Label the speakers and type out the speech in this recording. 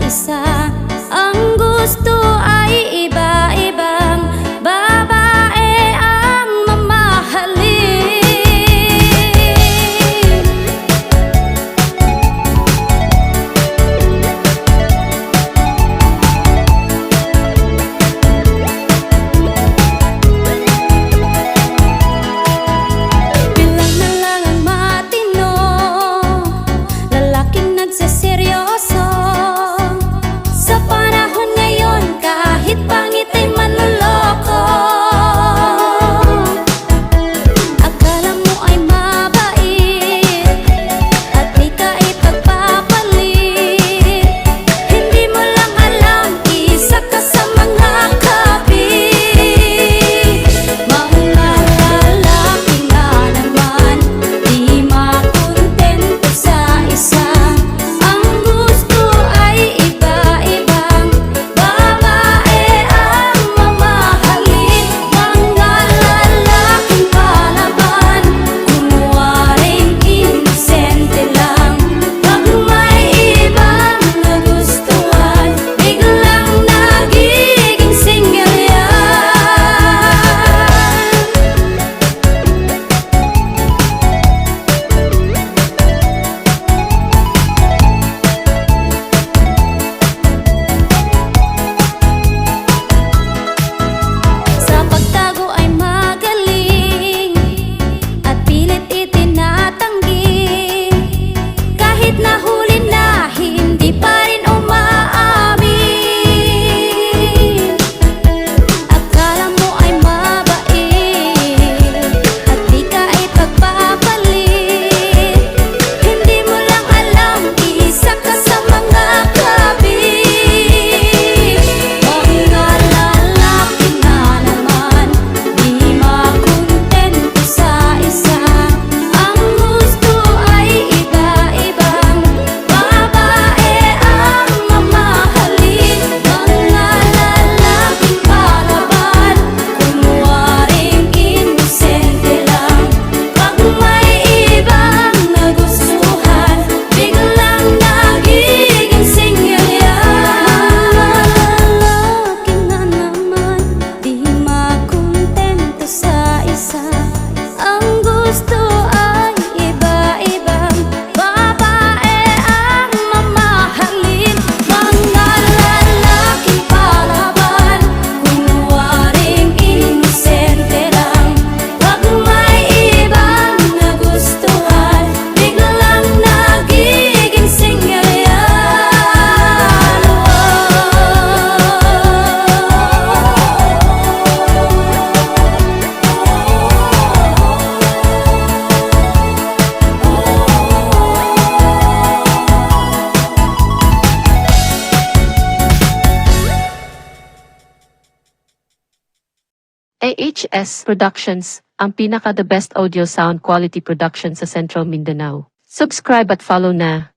Speaker 1: isa. Ang gusto ay iba-ibang babae ang mamahalin. Bilang na lang ang matino, lalaking nagseseryoso. Sa panahon ngayon, kahit pangit ay manloloko. Akala mo ay mabait at di ka ipagpapalit. Hindi mo lang alam, isa ka sa mga kabit. Mga lalaki nga naman, di makontento sa isa. Ang gusto ay iba-ibang babae ang mamahalin. Mga lalaking palaban, kunwaring inosente lang. Pag may ibang nagustuhan, biglang nagiging single yan. Sa pagtago ay magaling at pilit itinatanggi. Kahit nahuli na, hindi pa rin umaamin. Akala mo ay mabait at di ka ipagpapalit. Hindi mo lang alam, isa ka sa mga kabit. Mga lalaki nga naman, di makontento sa isa. Ang gusto ay iba-ibang babae ang mamahalin. Mga lalaking palaban, kunwaring inosente lang. Pag may ibang nagustuhan, biglang nagiging single yan. Lalaki nga naman, di makontento sa isa. Ang gusto ay iba-ibang babae ang mamahalin. Mga lalaking palaban, kunwaring inosente lang. Pag may ibang nagustuhan, biglang nagiging single yan.
Speaker 2: AHS Productions, ang pinaka the best audio sound quality production sa Central Mindanao. Subscribe at follow na.